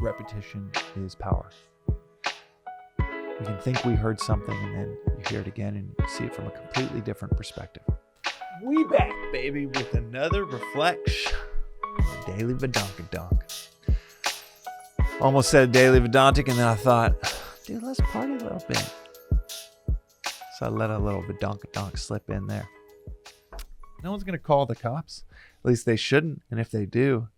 repetition is power. We can think we heard something and then you hear it again and you see it from a completely different perspective. We back, baby, with another reflection. Daily Vedantic. Almost said Daily Vedantic, and then I thought, dude, let's party a little bit. So I let a little Vedantic slip in there. No one's going to call the cops. At least they shouldn't. And if they do,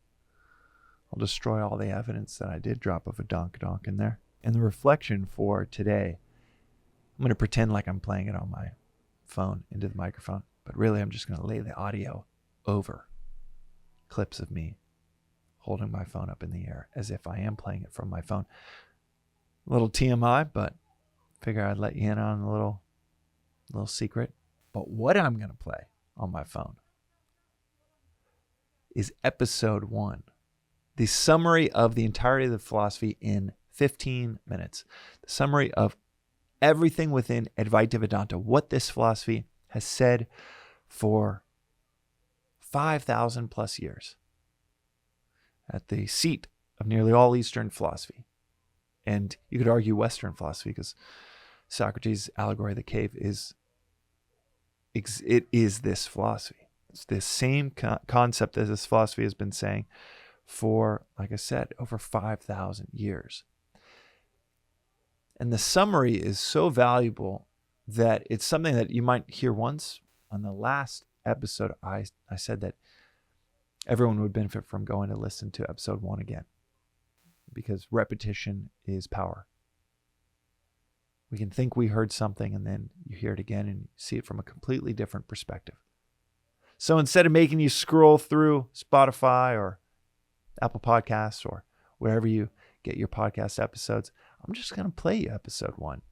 I'll destroy all the evidence that I did drop a Vedantic in there. And the reflection for today, I'm going to pretend like I'm playing it on my phone into the microphone. But really, I'm just going to lay the audio over clips of me holding my phone up in the air as if I am playing it from my phone. A little TMI, but figure I'd let you in on a little secret. But what I'm going to play on my phone is episode 1, the summary of the entirety of the philosophy in 15 minutes. The summary of everything within Advaita Vedanta, what this philosophy has said for 5,000 plus years at the seat of nearly all Eastern philosophy. And you could argue Western philosophy, because Socrates' allegory of the cave is this philosophy. It's this same concept that this philosophy has been saying for, like I said, over 5,000 years. And the summary is so valuable that it's something that you might hear once. On the last episode, I said that everyone would benefit from going to listen to episode 1 again, because repetition is power. We can think we heard something and then you hear it again and you see it from a completely different perspective. So instead of making you scroll through Spotify or Apple Podcasts or wherever you get your podcast episodes, I'm just going to play you episode 1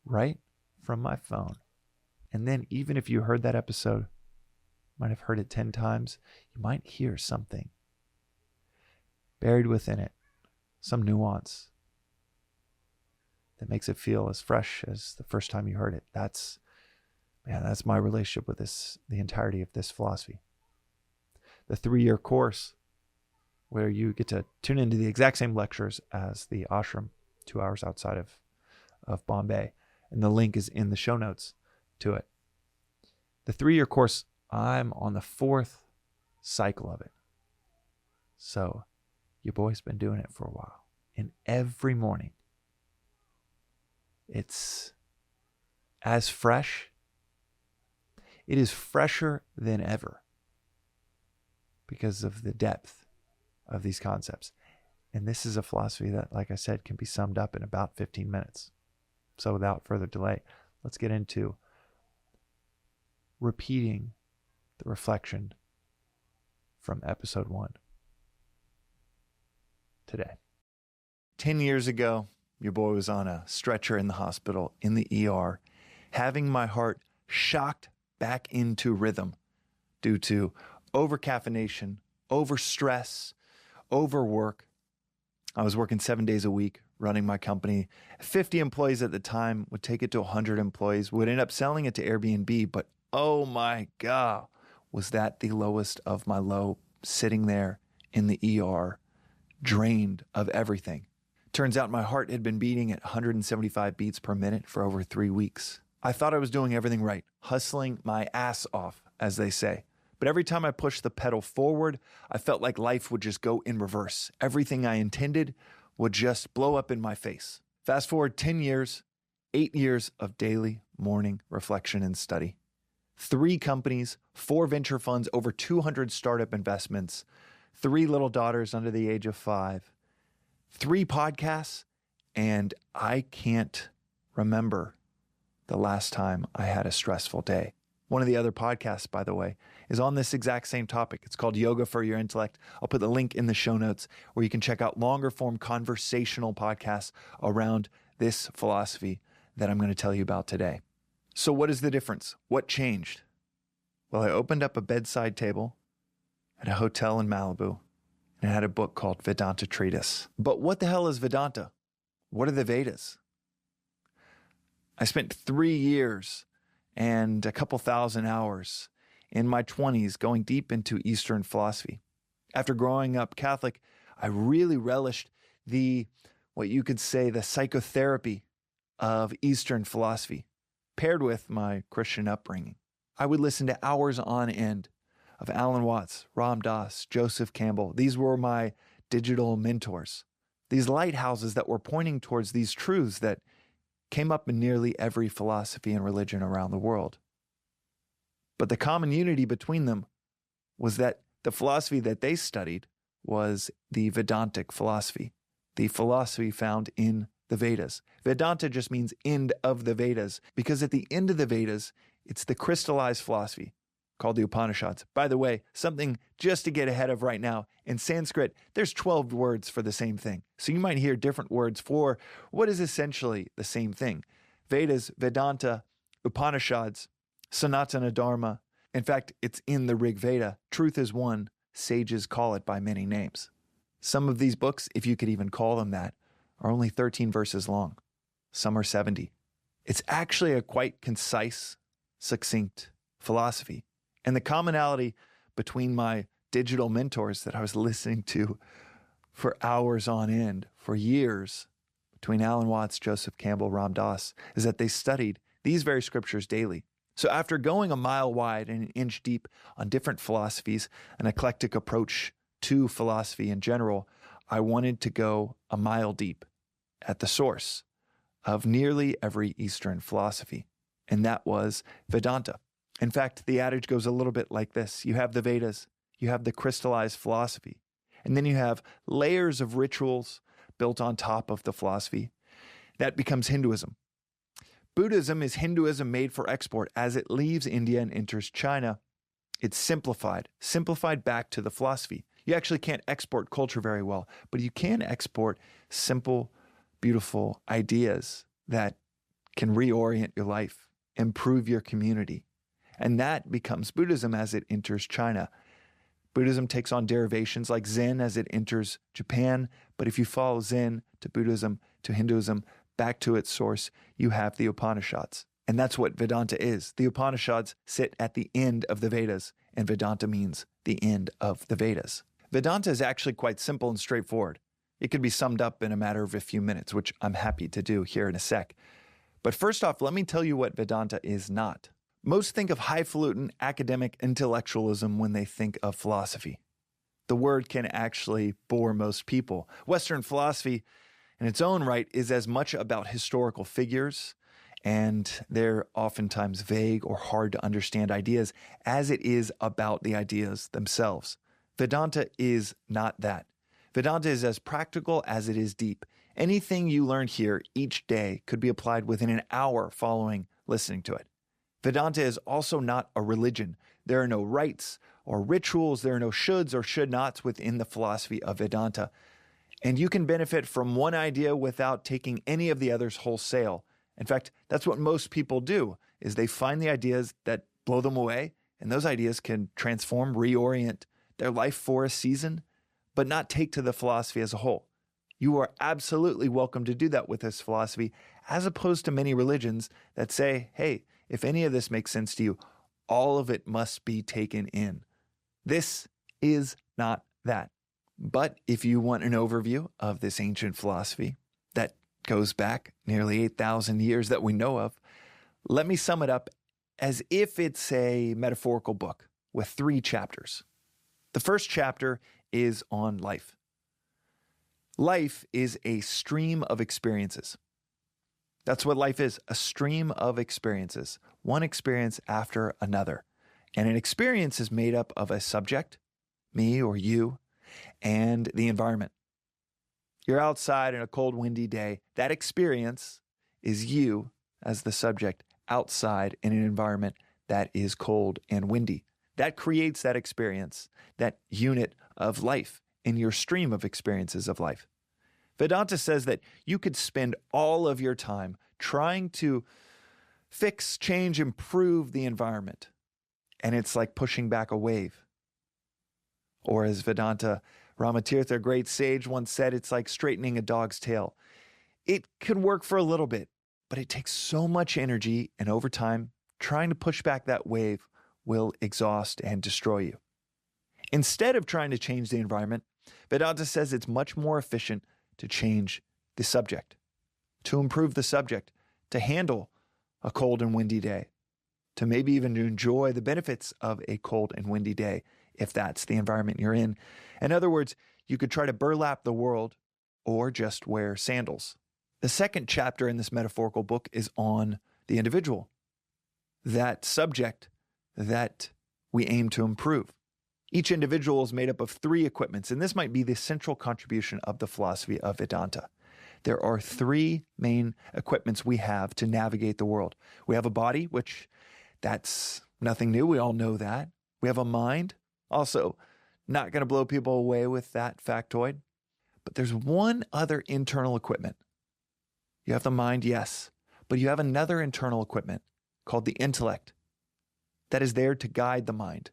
right from my phone. And then even if you heard that episode, might have heard it 10 times, you might hear something buried within it, some nuance that makes it feel as fresh as the first time you heard it. That's my relationship with the entirety of this philosophy. The 3-year course, where you get to tune into the exact same lectures as the ashram 2 hours outside of Bombay. And the link is in the show notes to it. The 3-year course, I'm on the 4th cycle of it. So your boy's been doing it for a while. And every morning, it's as fresh. It is fresher than ever because of the depth of these concepts. And this is a philosophy that, like I said, can be summed up in about 15 minutes. So without further delay, let's get into repeating the reflection from episode 1 today. 10 years ago, your boy was on a stretcher in the hospital, in the ER, having my heart shocked back into rhythm due to overcaffeination, overstress, overwork. I was working 7 days a week, running my company. 50 employees at the time, would take it to 100 employees, would end up selling it to Airbnb. But oh my God, was that the lowest of my low, sitting there in the ER, drained of everything. Turns out my heart had been beating at 175 beats per minute for over 3 weeks. I thought I was doing everything right, hustling my ass off, as they say. But every time I pushed the pedal forward, I felt like life would just go in reverse. Everything I intended would just blow up in my face. Fast forward 10 years, 8 years of daily morning reflection and study. 3 companies, 4 venture funds, over 200 startup investments, 3 little daughters under the age of 5, 3 podcasts, and I can't remember the last time I had a stressful day. One of the other podcasts, by the way, is on this exact same topic. It's called Yoga for Your Intellect. I'll put the link in the show notes where you can check out longer form conversational podcasts around this philosophy that I'm going to tell you about today. So what is the difference? What changed? Well, I opened up a bedside table at a hotel in Malibu and it had a book called Vedanta Treatise. But what the hell is Vedanta? What are the Vedas? I spent 3 years and a couple thousand hours in my 20s going deep into Eastern philosophy. After growing up Catholic, I really relished what you could say, the psychotherapy of Eastern philosophy, paired with my Christian upbringing. I would listen to hours on end of Alan Watts, Ram Dass, Joseph Campbell. These were my digital mentors, these lighthouses that were pointing towards these truths that came up in nearly every philosophy and religion around the world. But the common unity between them was that the philosophy that they studied was the Vedantic philosophy, the philosophy found in the Vedas. Vedanta just means end of the Vedas, because at the end of the Vedas, it's the crystallized philosophy called the Upanishads. By the way, something just to get ahead of right now, in Sanskrit, there's 12 words for the same thing. So you might hear different words for what is essentially the same thing. Vedas, Vedanta, Upanishads, Sanatana Dharma. In fact, it's in the Rig Veda. Truth is one. Sages call it by many names. Some of these books, if you could even call them that, are only 13 verses long. Some are 70. It's actually a quite concise, succinct philosophy. And the commonality between my digital mentors that I was listening to for hours on end, for years, between Alan Watts, Joseph Campbell, Ram Dass, is that they studied these very scriptures daily. So after going a mile wide and an inch deep on different philosophies, an eclectic approach to philosophy in general, I wanted to go a mile deep at the source of nearly every Eastern philosophy, and that was Vedanta. In fact, the adage goes a little bit like this. You have the Vedas, you have the crystallized philosophy, and then you have layers of rituals built on top of the philosophy. That becomes Hinduism. Buddhism is Hinduism made for export. As it leaves India and enters China, it's simplified back to the philosophy. You actually can't export culture very well, but you can export simple, beautiful ideas that can reorient your life, improve your community. And that becomes Buddhism as it enters China. Buddhism takes on derivations like Zen as it enters Japan, but if you follow Zen to Buddhism to Hinduism, back to its source, you have the Upanishads. And that's what Vedanta is. The Upanishads sit at the end of the Vedas, and Vedanta means the end of the Vedas. Vedanta is actually quite simple and straightforward. It could be summed up in a matter of a few minutes, which I'm happy to do here in a sec. But first off, let me tell you what Vedanta is not. Most think of highfalutin academic intellectualism when they think of philosophy. The word can actually bore most people. Western philosophy, in its own right, is as much about historical figures, and they're oftentimes vague or hard to understand ideas, as it is about the ideas themselves. Vedanta is not that. Vedanta is as practical as it is deep. Anything you learn here each day could be applied within an hour following listening to it. Vedanta is also not a religion. There are no rites or rituals. There are no shoulds or should nots within the philosophy of Vedanta. And you can benefit from one idea without taking any of the others wholesale. In fact, that's what most people do, is they find the ideas that blow them away, and those ideas can transform, reorient their life for a season, but not take to the philosophy as a whole. You are absolutely welcome to do that with this philosophy, as opposed to many religions that say, hey, if any of this makes sense to you, all of it must be taken in. This is not that. But if you want an overview of this ancient philosophy that goes back nearly 8,000 years that we know of, let me sum it up as if it's a metaphorical book with 3 chapters. The first chapter is on life. Life is a stream of experiences. That's what life is, a stream of experiences, one experience after another. And an experience is made up of a subject, me or you, and the environment. You're outside on a cold, windy day. That experience is you as the subject outside in an environment that is cold and windy. That creates that experience, that unit of life in your stream of experiences of life. Vedanta says that you could spend all of your time trying to fix, change, improve the environment. And it's like pushing back a wave. Or as Vedanta Ramatirtha, a great sage, once said, it's like straightening a dog's tail. It could work for a little bit, but it takes so much energy, and over time, trying to push back that wave will exhaust and destroy you. Instead of trying to change the environment, Vedanta says it's much more efficient to change the subject, to improve the subject, to handle a cold and windy day, to maybe even to enjoy the benefits of a cold and windy day, if that's the environment you're in. In other words, you could try to burlap the world or just wear sandals. The second chapter in this metaphorical book is on the individual, that subject that we aim to improve. Each individual is made up of three equipments, and this might be the central contribution of the philosophy of Vedanta. There are three main equipments we have to navigate the world. We have a body, which that's nothing new. We all know that. We have a mind. Also, not going to blow people away with that factoid. But there's one other internal equipment. You have the mind, yes, but you have another internal equipment called the intellect that is there to guide the mind.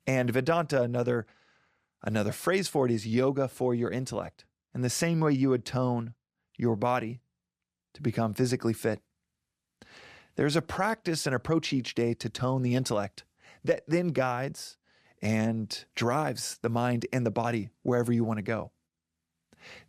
And Vedanta, another phrase for it is yoga for your intellect. In the same way you would tone your body to become physically fit, there's a practice and approach each day to tone the intellect that then guides and drives the mind and the body wherever you want to go.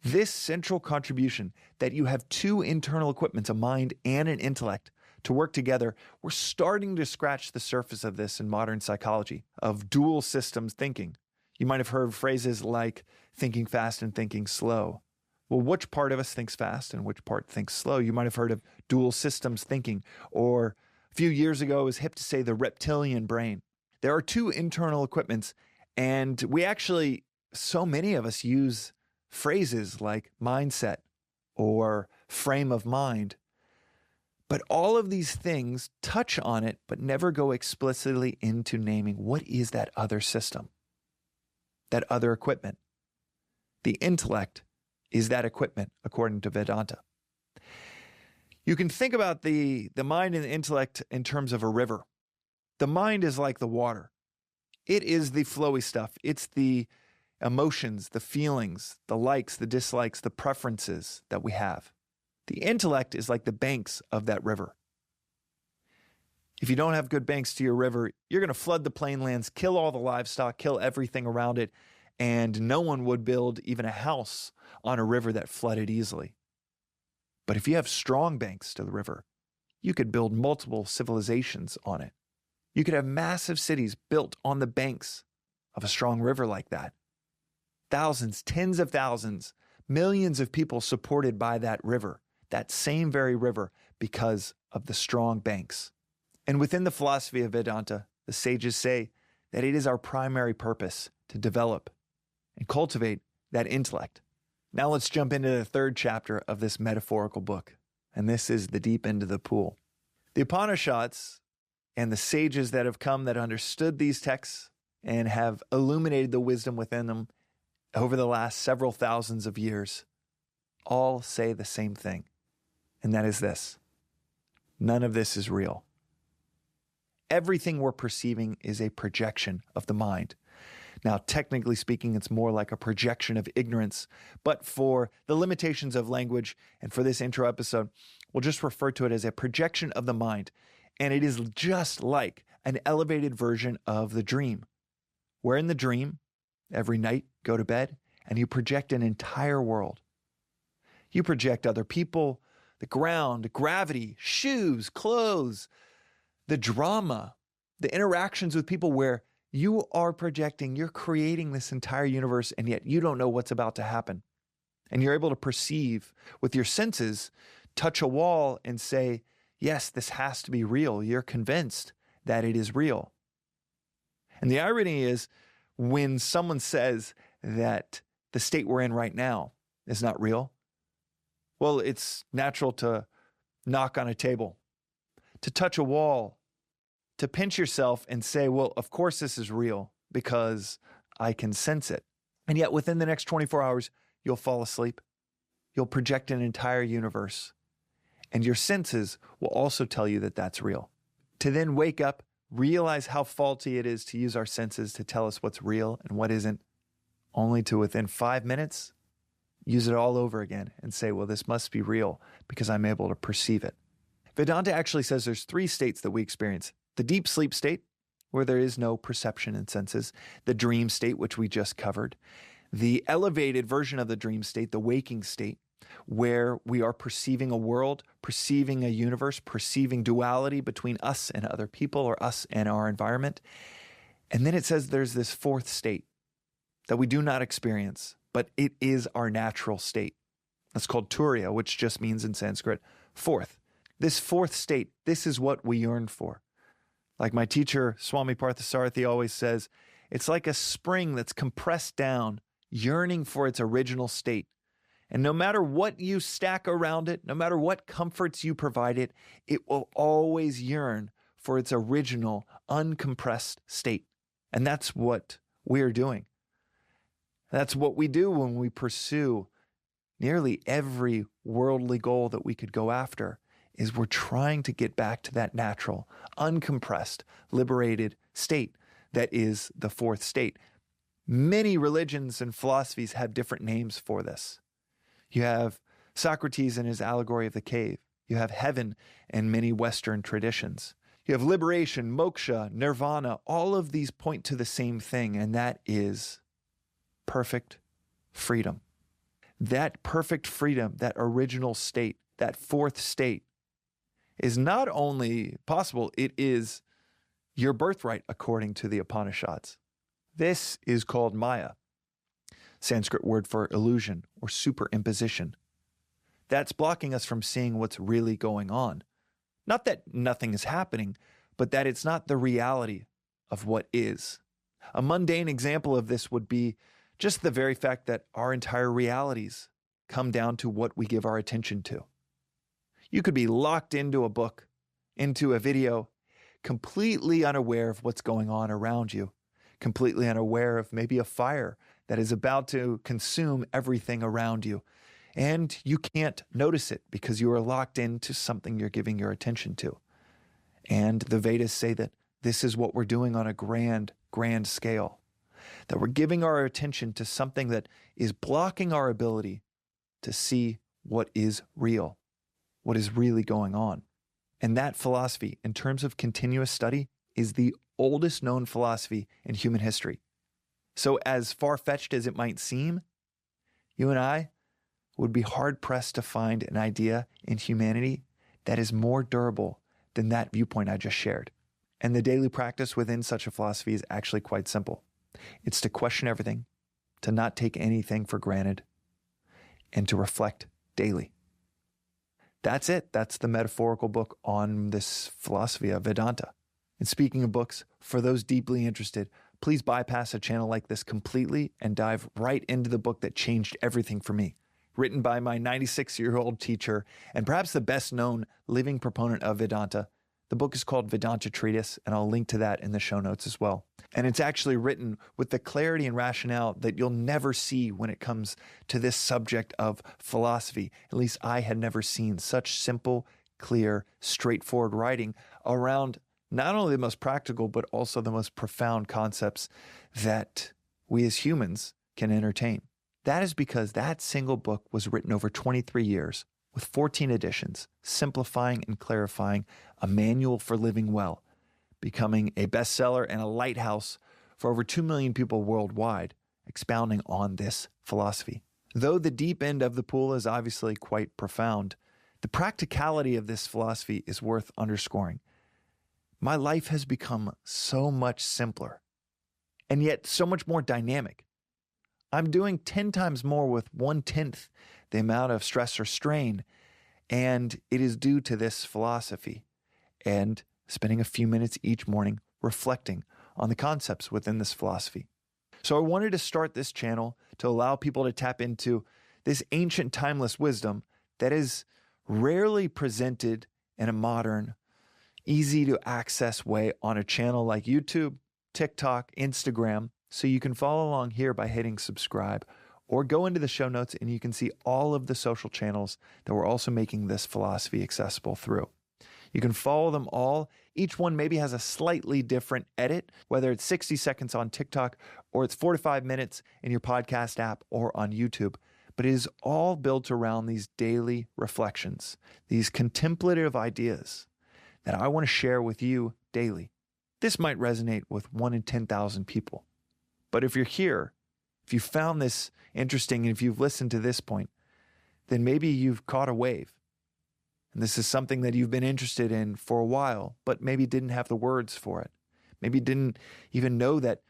This central contribution that you have two internal equipments, a mind and an intellect, to work together, we're starting to scratch the surface of this in modern psychology, of dual systems thinking. You might have heard phrases like thinking fast and thinking slow. Well, which part of us thinks fast and which part thinks slow? You might have heard of dual systems thinking, or a few years ago it was hip to say the reptilian brain. There are two internal equipments, and we actually, so many of us use phrases like mindset or frame of mind. But all of these things touch on it, but never go explicitly into naming what is that other system, that other equipment. The intellect is that equipment, according to Vedanta. You can think about the mind and the intellect in terms of a river. The mind is like the water. It is the flowy stuff. It's the emotions, the feelings, the likes, the dislikes, the preferences that we have. The intellect is like the banks of that river. If you don't have good banks to your river, you're going to flood the plainlands, kill all the livestock, kill everything around it, and no one would build even a house on a river that flooded easily. But if you have strong banks to the river, you could build multiple civilizations on it. You could have massive cities built on the banks of a strong river like that. Thousands, tens of thousands, millions of people supported by that river, that same very river, because of the strong banks. And within the philosophy of Vedanta, the sages say that it is our primary purpose to develop and cultivate that intellect. Now let's jump into the third chapter of this metaphorical book, and this is the deep end of the pool. The Upanishads and the sages that have come that understood these texts and have illuminated the wisdom within them over the last several thousands of years all say the same thing, and that is this: none of this is real. Everything we're perceiving is a projection of the mind. Now, technically speaking, it's more like a projection of ignorance, but for the limitations of language and for this intro episode, we'll just refer to it as a projection of the mind. And it is just like an elevated version of the dream, where in the dream, every night, go to bed, and you project an entire world. You project other people, the ground, gravity, shoes, clothes, the drama, the interactions with people where you are projecting, you're creating this entire universe, and yet you don't know what's about to happen. And you're able to perceive with your senses, touch a wall and say, yes, this has to be real. You're convinced that it is real. And the irony is when someone says that the state we're in right now is not real, well, it's natural to knock on a table, to touch a wall, to pinch yourself and say, well, of course this is real because I can sense it. And yet within the next 24 hours, you'll fall asleep. You'll project an entire universe. And your senses will also tell you that that's real. To then wake up, realize how faulty it is to use our senses to tell us what's real and what isn't, only to within 5 minutes, use it all over again and say, well, this must be real because I'm able to perceive it. Vedanta actually says there's 3 states that we experience: the deep sleep state, where there is no perception and senses; the dream state, which we just covered; The elevated version of the dream state, the waking state, where we are perceiving a world, perceiving a universe, perceiving duality between us and other people or us and our environment. And then it says there's this fourth state that we do not experience, but it is our natural state. That's called Turiya, which just means in Sanskrit, fourth. This fourth state, this is what we yearn for. Like my teacher, Swami Parthasarathi, always says, it's like a spring that's compressed down, yearning for its original state. And no matter what you stack around it, no matter what comforts you provide it, it will always yearn for its original, uncompressed state. And that's what we're doing. That's what we do when we pursue nearly every worldly goal that we could go after, is we're trying to get back to that natural, uncompressed, liberated state that is the fourth state. Many religions and philosophies have different names for this. You have Socrates and his allegory of the cave. You have heaven in many Western traditions. You have liberation, moksha, nirvana. All of these point to the same thing, and that is perfect freedom. That perfect freedom, that original state, that fourth state, is not only possible, it is your birthright according to the Upanishads. This is called Maya, Sanskrit word for illusion or superimposition. That's blocking us from seeing what's really going on. Not that nothing is happening, but that it's not the reality of what is. A mundane example of this would be just the very fact that our entire realities come down to what we give our attention to. You could be locked into a book, into a video, completely unaware of what's going on around you, completely unaware of maybe a fire that is about to consume everything around you. And you can't notice it because you are locked into something you're giving your attention to. And the Vedas say that this is what we're doing on a grand, grand scale. That we're giving our attention to something that is blocking our ability to see what is real, what is really going on. And that philosophy, in terms of continuous study, is the oldest known philosophy in human history. So as far-fetched as it might seem, you and I would be hard-pressed to find an idea in humanity that is more durable than that viewpoint I just shared. And the daily practice within such a philosophy is actually quite simple. It's to question everything, to not take anything for granted, and to reflect daily. That's it. That's the metaphorical book on this philosophy of Vedanta. And speaking of books, for those deeply interested, please bypass a channel like this completely and dive right into the book that changed everything for me. Written by my 96-year-old teacher and perhaps the best known living proponent of Vedanta. The book is called Vedanta Treatise, and I'll link to that in the show notes as well. And it's actually written with the clarity and rationale that you'll never see when it comes to this subject of philosophy. At least I had never seen such simple, clear, straightforward writing around not only the most practical, but also the most profound concepts that we as humans can entertain. That is because that single book was written over 23 years with 14 editions, simplifying and clarifying a manual for living well, becoming a bestseller and a lighthouse for over 2 million people worldwide, expounding on this philosophy. Though the deep end of the pool is obviously quite profound, the practicality of this philosophy is worth underscoring. My life has become so much simpler, and yet so much more dynamic. I'm doing 10 times more with 1/10 the amount of stress or strain, and it is due to this philosophy and spending a few minutes each morning reflecting on the concepts within this philosophy. So I wanted to start this channel to allow people to tap into this ancient timeless wisdom that is rarely presented in a modern, easy to access way on a channel like YouTube, TikTok, Instagram. So you can follow along here by hitting subscribe, or go into the show notes and you can see all of the social channels that we're also making this philosophy accessible through. You can follow them all. Each one maybe has a slightly different edit, whether it's 60 seconds on TikTok or it's 4 to 5 minutes in your podcast app or on YouTube. But it is all built around these daily reflections, these contemplative ideas that I want to share with you daily. This might resonate with 1 in 10,000 people. But if you're here, If you found this interesting and if you've listened to this point, then maybe you've caught a wave. And this is something that you've been interested in for a while, but maybe didn't have the words for it. Maybe didn't even know that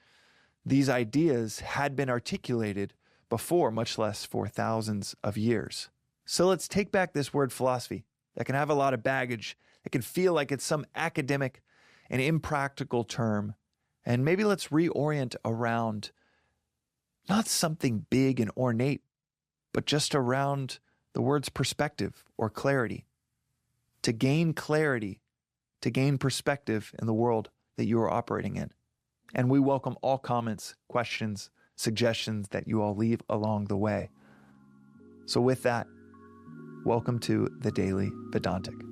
these ideas had been articulated before, much less for thousands of years. So let's take back this word philosophy that can have a lot of baggage, that can feel like it's some academic and impractical term. And maybe let's reorient around not something big and ornate, but just around the word's perspective or clarity. To gain clarity, to gain perspective in the world that you are operating in. And we welcome all comments, questions, suggestions that you all leave along the way. So with that, welcome to the Daily Vedantic.